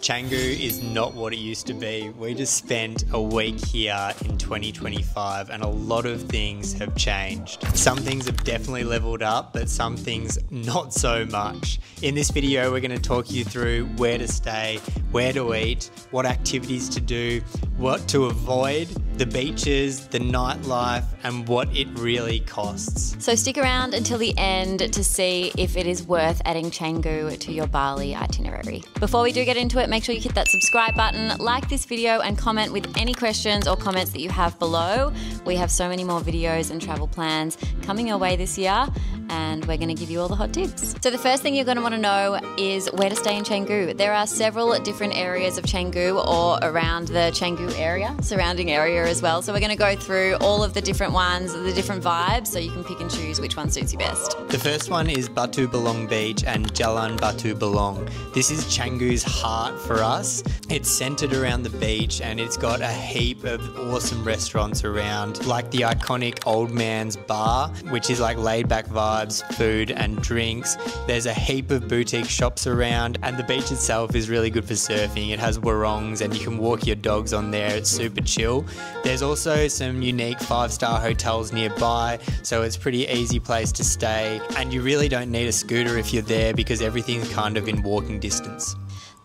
Canggu is not what it used to be. We just spent a week here in 2025 and a lot of things have changed. Some things have definitely leveled up, but some things not so much. In this video, we're going to talk you through where to stay, where to eat, what activities to do, what to avoid, the beaches, the nightlife, and what it really costs. So stick around until the end to see if it is worth adding Canggu to your Bali itinerary. Before we do get into it, make sure you hit that subscribe button, like this video, and comment with any questions or comments that you have below. We have so many more videos and travel plans coming your way this year, and we're going to give you all the hot tips. So the first thing you're going to want to know is where to stay in Canggu. There are several different areas of Canggu or around the Canggu area, surrounding area as well. So we're going to go through all of the different ones, the different vibes, so you can pick and choose which one suits you best. The first one is Batu Bolong Beach and Jalan Batu Bolong. This is Canggu's heart for us. It's centered around the beach and it's got a heap of awesome restaurants around, like the iconic Old Man's Bar, which is like laid back vibes, food and drinks. There's a heap of boutique shops around, and the beach itself is really good for surfing. It has warongs and you can walk your dogs on there. It's super chill. There's also some unique 5-star hotels nearby, so it's a pretty easy place to stay, and you really don't need a scooter if you're there because everything's kind of in walking distance.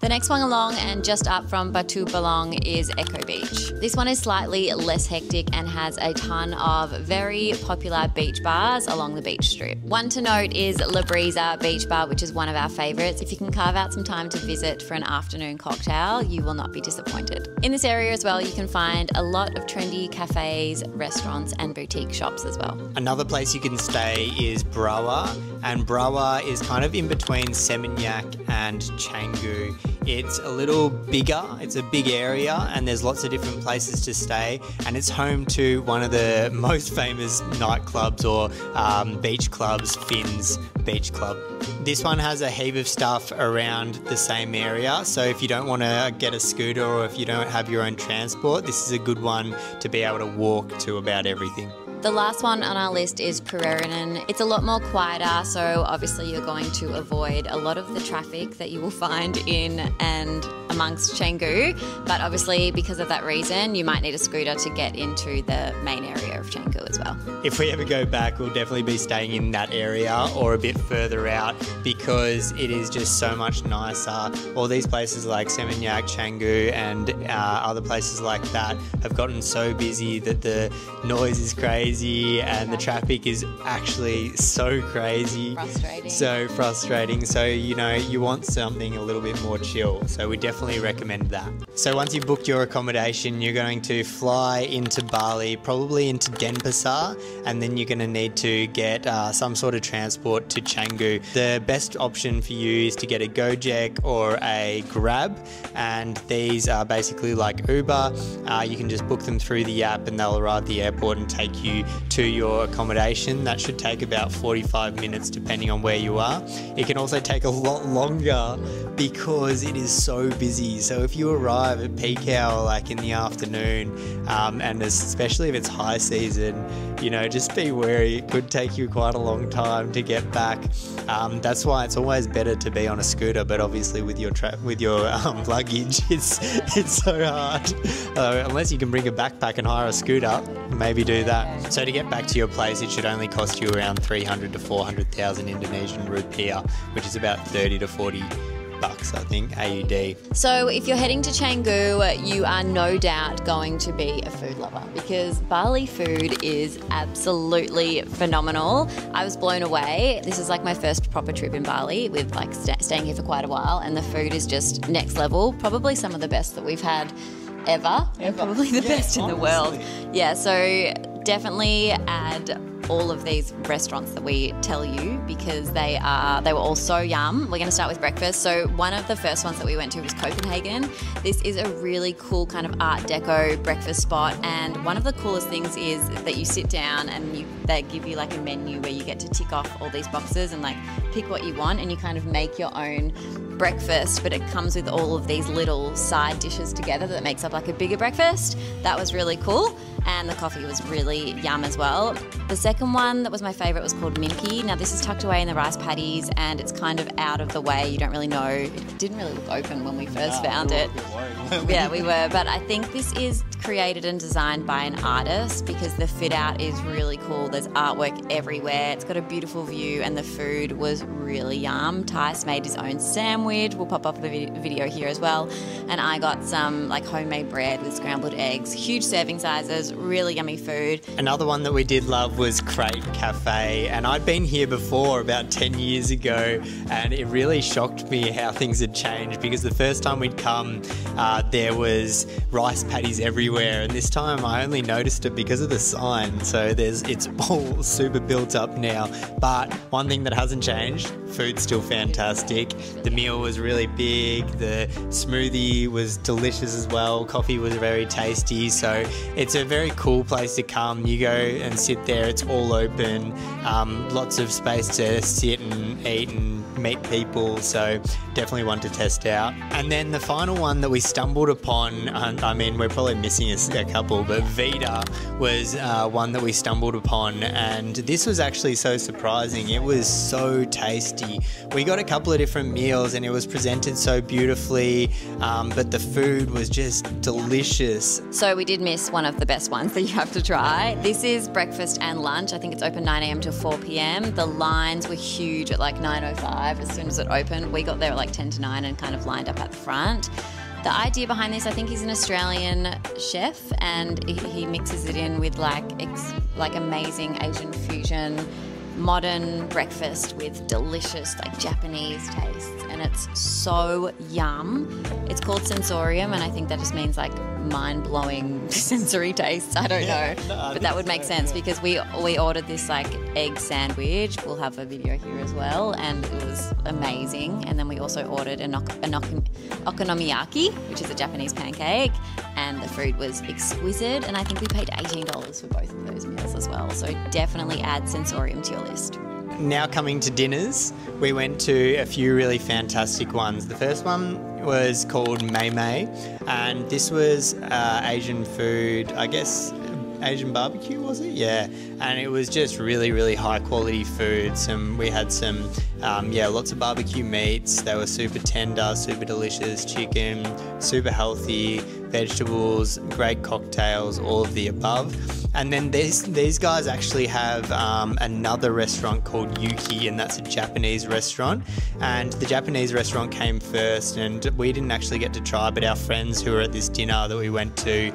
The next one along and just up from Batu Bolong is Eco Beach. This one is slightly less hectic and has a ton of very popular beach bars along the beach strip. One to note is La Brisa Beach Bar, which is one of our favourites. If you can carve out some time to visit for an afternoon cocktail, you will not be disappointed. In this area as well, you can find a lot of trendy cafes, restaurants and boutique shops as well. Another place you can stay is Berawa, and Berawa is kind of in between Seminyak and Canggu. It's a little bigger, it's a big area, and there's lots of different places to stay, and it's home to one of the most famous nightclubs or beach clubs, Finn's Beach Club. This one has a heap of stuff around the same area, so if you don't want to get a scooter or if you don't have your own transport, this is a good one to be able to walk to about everything. The last one on our list is Pererenan. It's a lot more quieter, so obviously you're going to avoid a lot of the traffic that you will find in and amongst Canggu, but obviously because of that reason you might need a scooter to get into the main area of Canggu as well. If we ever go back, we'll definitely be staying in that area or a bit further out because it is just so much nicer. All these places like Seminyak, Canggu and other places like that have gotten so busy that the noise is crazy and the traffic is actually so crazy. So frustrating. So, you know, you want something a little bit more chill. So we definitely recommend that. So once you've booked your accommodation, you're going to fly into Bali, probably into Denpasar, and then you're going to need to get some sort of transport to Canggu. The best option for you is to get a Gojek or a Grab, and these are basically like Uber. You can just book them through the app and they'll arrive at the airport and take you to your accommodation. That should take about 45 minutes depending on where you are. It can also take a lot longer because it is so busy. So if you arrive at peak hour like in the afternoon, and especially if it's high season, you know, just be wary. It could take you quite a long time to get back. That's why it's always better to be on a scooter, but obviously with your luggage it's so hard. Unless you can bring a backpack and hire a scooter, maybe do that. So to get back to your place, it should only cost you around 300 to 400,000 Indonesian rupiah, which is about 30 to 40 bucks, I think, AUD. So if you're heading to Canggu, you are no doubt going to be a food lover because Bali food is absolutely phenomenal. I was blown away. This is like my first proper trip in Bali with like staying here for quite a while, and the food is just next level. Probably some of the best that we've had ever. And probably the best in the world. Yeah, so definitely add all of these restaurants that we tell you because they were all so yum. We're going to start with breakfast. So one of the first ones that we went to was Copenhagen. This is a really cool kind of art deco breakfast spot, and one of the coolest things is that you sit down and they give you like a menu where you get to tick off all these boxes and like pick what you want, and you kind of make your own breakfast, but it comes with all of these little side dishes together that makes up like a bigger breakfast. That was really cool, and the coffee was really yum as well. The second second one that was my favourite was called Mimpi. Now this is tucked away in the rice paddies and it's kind of out of the way. You don't really know. It didn't really look open when we first found it. Yeah, we were. But I think this is created and designed by an artist because the fit out is really cool. There's artwork everywhere. It's got a beautiful view and the food was really yum. Tice made his own sandwich. We'll pop up the video here as well. And I got some like homemade bread with scrambled eggs, huge serving sizes, really yummy food. Another one that we did love was Crate Cafe, and I'd been here before about 10 years ago, and it really shocked me how things had changed because the first time we'd come there was rice paddies everywhere, and this time I only noticed it because of the sign, so it's all super built up now. But one thing that hasn't changed, food's still fantastic. The meal was really big, the smoothie was delicious as well, coffee was very tasty, so it's a very cool place to come. You go and sit there, it's all open, lots of space to sit and eat and meet people, so definitely one to test out. And then the final one that we stumbled upon, I mean we're probably missing a couple, but Vita was one that we stumbled upon, and this was actually so surprising. It was so tasty. We got a couple of different meals and it was presented so beautifully, but the food was just delicious. So we did miss one of the best ones that you have to try. This is breakfast and lunch. I think it's open 9 a.m. till 4 p.m. The lines were huge at like 9:05 as soon as it opened. We got there at like 10 to 9 and kind of lined up at the front. The idea behind this, I think he's an Australian chef and he mixes it in with like amazing Asian fusion, modern breakfast with delicious like Japanese tastes, and it's so yum. It's called sensorium, and I think that just means like mind-blowing sensory tastes. I don't know, but that would make sense because we ordered this like egg sandwich. We'll have a video here as well, and it was amazing. And then we also ordered an okonomiyaki, which is a Japanese pancake, and the food was exquisite. And I think we paid $18 for both of those meals as well. So definitely add sensorium to your list. Now coming to dinners, we went to a few really fantastic ones. The first one was called Mei Mei, and this was Asian food, I guess Asian barbecue, was it? Yeah, and it was just really, really high quality food. We had some, lots of barbecue meats. They were super tender, super delicious, chicken, super healthy, vegetables, great cocktails, all of the above. And then these guys actually have another restaurant called Yuki, and that's a Japanese restaurant. And the Japanese restaurant came first, and we didn't actually get to try, but our friends who were at this dinner that we went to,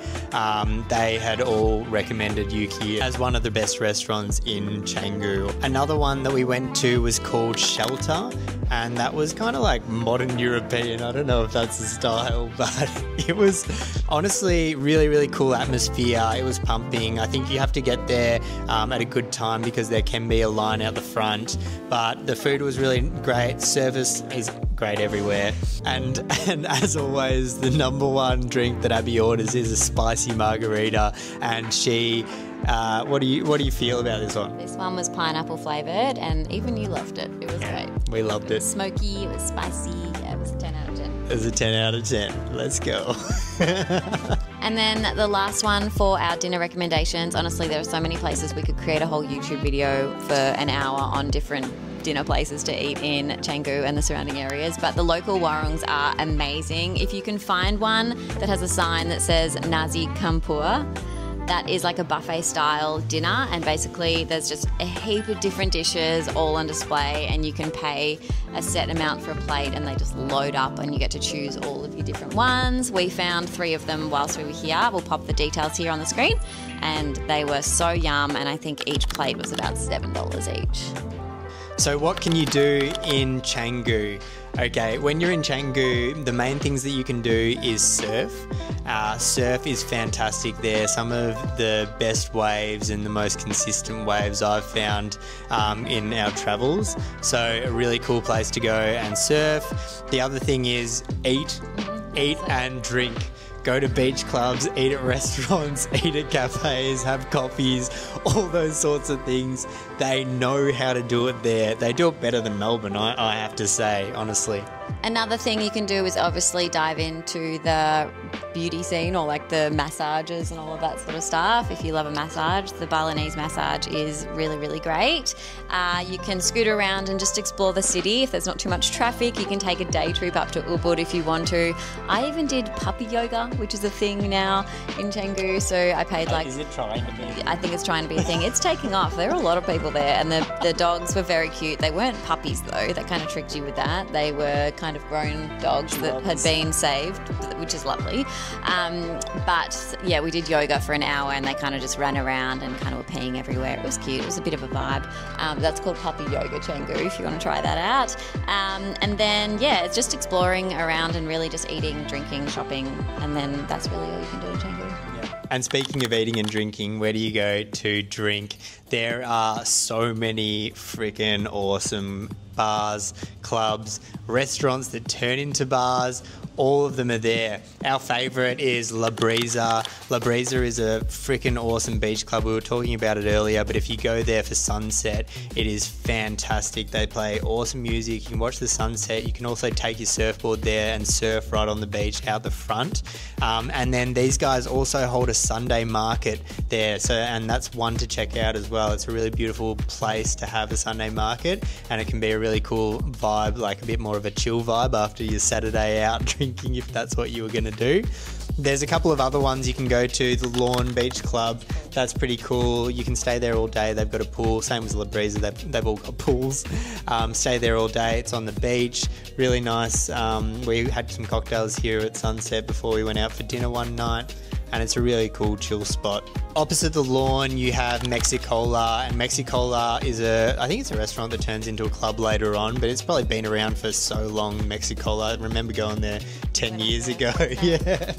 they had all recommended Yuki as one of the best restaurants in Canggu. Another one that we went to was called Shelter, and that was kind of like modern European. I don't know if that's the style, but it was honestly really, really cool atmosphere. It was pumping. I think you have to get there at a good time because there can be a line out the front, but the food was really great. Service is great everywhere, and as always, the number one drink that Abby orders is a spicy margarita, and she what do you feel about this one? This one was pineapple flavoured, and even you loved it. It was great. We loved it. It was smoky, it was spicy. Yeah, it was a 10 out of 10. It was a 10 out of 10. Let's go. And then the last one for our dinner recommendations. Honestly, there are so many places we could create a whole YouTube video for an hour on different dinner places to eat in Canggu and the surrounding areas, but the local warungs are amazing. If you can find one that has a sign that says Nasi Campur, that is like a buffet style dinner, and basically there's just a heap of different dishes all on display, and you can pay a set amount for a plate and they just load up and you get to choose all of your different ones. We found 3 of them whilst we were here. We'll pop the details here on the screen, and they were so yum, and I think each plate was about $7 each. So what can you do in Canggu? Okay, when you're in Canggu, the main things that you can do is surf. Surf is fantastic there. Some of the best waves and the most consistent waves I've found in our travels. So a really cool place to go and surf. The other thing is eat and drink. Go to beach clubs, eat at restaurants, eat at cafes, have coffees, all those sorts of things. They know how to do it there. They do it better than Melbourne, I have to say, honestly. Another thing you can do is obviously dive into the beauty scene, or like the massages and all of that sort of stuff. If you love a massage, the Balinese massage is really, really great. You can scoot around and just explore the city. If there's not too much traffic, you can take a day trip up to Ubud if you want to. I even did puppy yoga, which is a thing now in Canggu. So I paid like... Is it trying to be? I think it's trying to be a thing. It's taking off. There are a lot of people there, and the dogs were very cute. They weren't puppies though. That kind of tricked you with that. They were kind of grown dogs that had been saved, which is lovely. But yeah, we did yoga for an hour, and they kind of just ran around and kind of were peeing everywhere. It was cute. It was a bit of a vibe. That's called puppy yoga, Canggu, if you want to try that out. And then yeah, it's just exploring around and really just eating, drinking, shopping, and then that's really all you can do in Canggu. And speaking of eating and drinking, where do you go to drink? There are so many freaking awesome bars, clubs, restaurants that turn into bars. All of them are there. Our favourite is La Brisa. La Brisa is a freaking awesome beach club. We were talking about it earlier, but if you go there for sunset, it is fantastic. They play awesome music. You can watch the sunset. You can also take your surfboard there and surf right on the beach out the front. And then these guys also hold a Sunday market there. And that's one to check out as well. It's a really beautiful place to have a Sunday market, and it can be a really cool vibe, like a bit more of a chill vibe after your Saturday out drinking, if that's what you were going to do. There's a couple of other ones you can go to. The Lawn Beach Club, that's pretty cool. You can stay there all day. They've got a pool, same as La Brisa, they've all got pools. Stay there all day. It's on the beach, really nice. We had some cocktails here at sunset before we went out for dinner one night, and it's a really cool chill spot. Opposite the Lawn, you have Mexicola, and Mexicola is I think it's a restaurant that turns into a club later on, but it's probably been around for so long, Mexicola. I remember going there 10 years ago, yeah.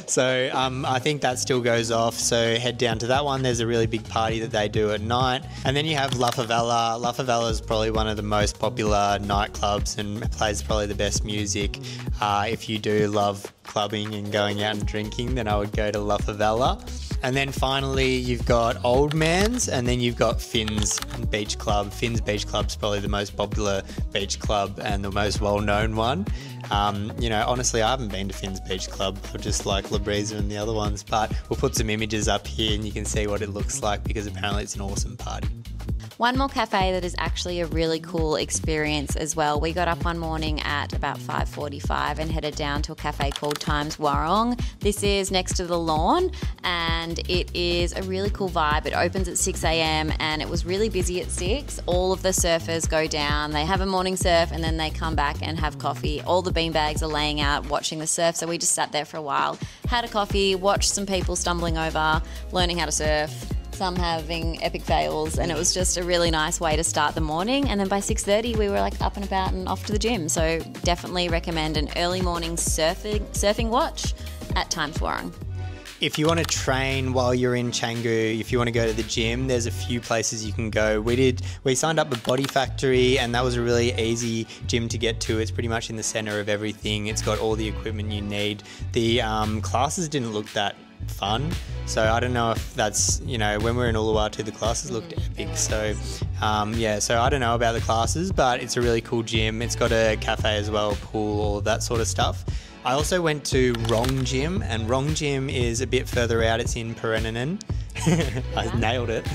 So I think that still goes off, so head down to that one. There's a really big party that they do at night. And then you have La Favela. La Favela is probably one of the most popular nightclubs and plays probably the best music. If you do love clubbing and going out and drinking, then I would go to La Favela. And then finally, you've got Old Man's, and then you've got Finn's Beach Club. Finn's Beach Club's probably the most popular beach club and the most well-known one. Honestly, I haven't been to Finn's Beach Club. I just like La Brisa and the other ones, but we'll put some images up here and you can see what it looks like, because apparently it's an awesome party. One more cafe that is actually a really cool experience as well. We got up one morning at about 5:45 and headed down to a cafe called Times Warong. This is next to the Lawn, and it is a really cool vibe. It opens at 6 a.m. and it was really busy at 6. All of the surfers go down, they have a morning surf, and then they come back and have coffee. All the beanbags are laying out watching the surf, so we just sat there for a while, had a coffee, watched some people stumbling over, learning how to surf, some having epic fails, and it was just a really nice way to start the morning. And then by 6:30 we were like up and about and off to the gym. So definitely recommend an early morning surfing watch at Times Warong. If you want to train while you're in Canggu, if you want to go to the gym, there's a few places you can go. We signed up with Body Factory, and that was a really easy gym to get to. It's pretty much in the center of everything. It's got all the equipment you need. The classes didn't look that fun, so I don't know if that's, when we were in Uluwatu, the classes looked epic. So so I don't know about the classes, but it's a really cool gym. It's got a cafe as well, pool, all of that sort of stuff. I also went to Rong Gym, and Rong Gym is a bit further out. It's in Pererenan. I nailed it.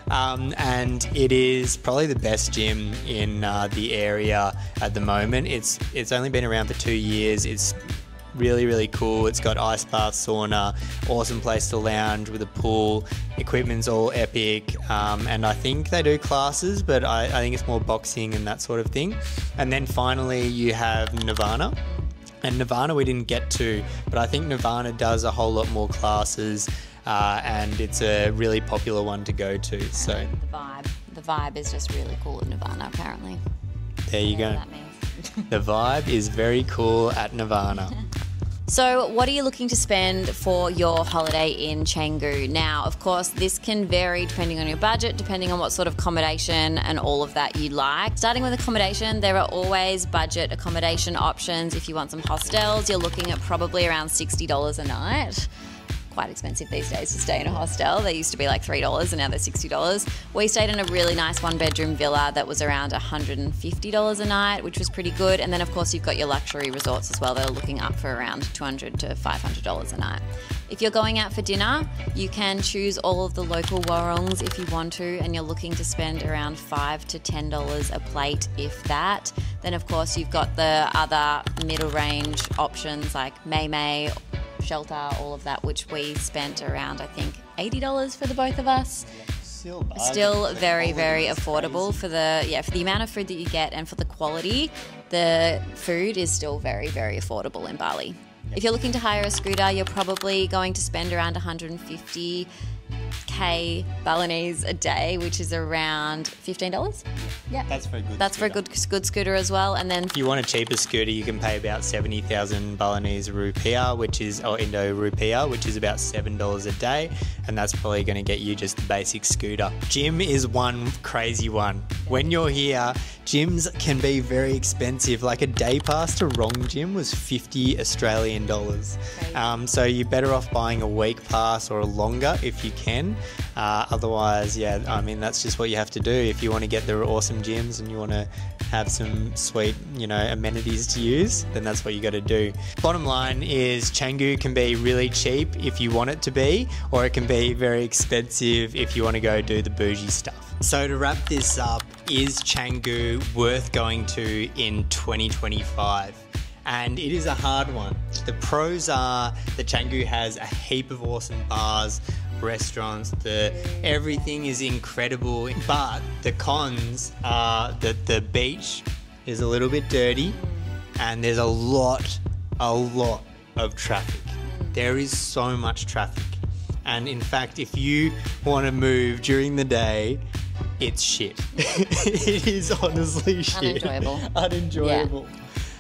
And it is probably the best gym in the area at the moment. It's only been around for 2 years. It's really, really cool. It's got ice bath, sauna, awesome place to lounge with a pool. Equipment's all epic, and I think they do classes, but I think it's more boxing and that sort of thing. And then finally you have Nirvana. And Nirvana we didn't get to, but I think Nirvana does a whole lot more classes, and it's a really popular one to go to. So the vibe is just really cool at Nirvana, apparently. There you go. That means. The vibe is very cool at Nirvana. So what are you looking to spend for your holiday in Canggu? Now, of course, this can vary depending on your budget, depending on what sort of accommodation and all of that you like. Starting with accommodation, there are always budget accommodation options. If you want some hostels, you're looking at probably around $60 a night. quite expensive these days to stay in a hostel. They used to be like $3 and now they're $60. We stayed in a really nice 1-bedroom villa that was around $150 a night, which was pretty good. And then of course you've got your luxury resorts as well that are looking up for around $200 to $500 a night. If you're going out for dinner, you can choose all of the local warongs if you want to, and you're looking to spend around $5 to $10 a plate, if that. Then of course you've got the other middle range options like May, Shelter, all of that, which we spent around, I think, $80 for the both of us. Still very, very affordable for the amount of food that you get, and for the quality. The food is still very, very affordable in Bali. If you're looking to hire a scooter, you're probably going to spend around 150k Balinese a day, which is around $15. Yeah, that's for a good. That's scooter. for a good scooter as well. And then if you want a cheaper scooter, you can pay about 70,000 Balinese rupiah, or Indo rupiah, which is about $7 a day, and that's probably going to get you just the basic scooter. Gym is one crazy one. When you're here, gyms can be very expensive. Like a day pass to Rong Gym was 50 Australian dollars. So you're better off buying a week pass or a longer if you can. Otherwise, yeah, I mean, that's just what you have to do. If you want to get the awesome gyms and you want to have some sweet, amenities to use, then that's what you got to do. Bottom line is Canggu can be really cheap if you want it to be, or it can be very expensive if you want to go do the bougie stuff. So to wrap this up, is Canggu worth going to in 2025? And it is a hard one. The pros are that Canggu has a heap of awesome bars, restaurants, everything is incredible. But the cons are that the beach is a little bit dirty and there's a lot of traffic. There is so much traffic. And in fact, if you want to move during the day, it's shit. It is honestly shit. Unenjoyable.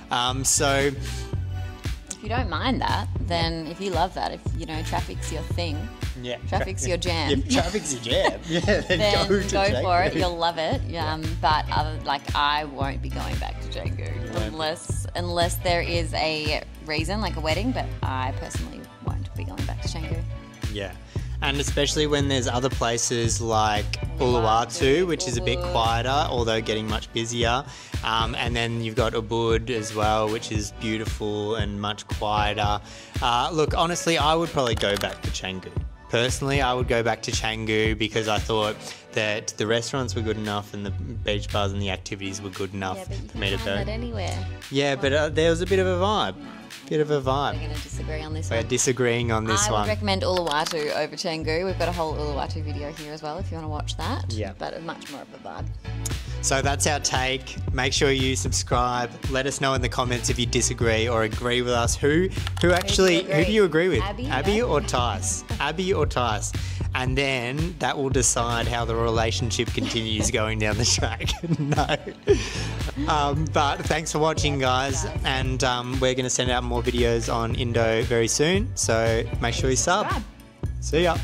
Yeah. So if you don't mind that, then if you love that, if traffic's your thing, traffic's your jam. If traffic's your jam, then go for it. You'll love it. But I won't be going back to Canggu unless there is a reason, like a wedding. But I personally won't be going back to Canggu. Yeah. And especially when there's other places like Uluwatu, which is a bit quieter, although getting much busier. And then you've got Ubud as well, which is beautiful and much quieter. Look, honestly, I would probably go back to Canggu. Personally, I would go back to Canggu because I thought that the restaurants were good enough and the beach bars and the activities were good enough for me to go. That anywhere. Yeah, but there was a bit of a vibe. We're going to disagree on this one. We're disagreeing on this one. I would recommend Uluwatu over Canggu. We've got a whole Uluwatu video here as well if you want to watch that. Yeah. But much more of a vibe. So that's our take. Make sure you subscribe. Let us know in the comments if you disagree or agree with us. Who do you agree with? Abby or Tice? Abby or Tice? And then that will decide how the relationship continues going down the track. No. But thanks for watching, guys. And we're going to send out more videos on Indo very soon. So make sure you sub. See ya.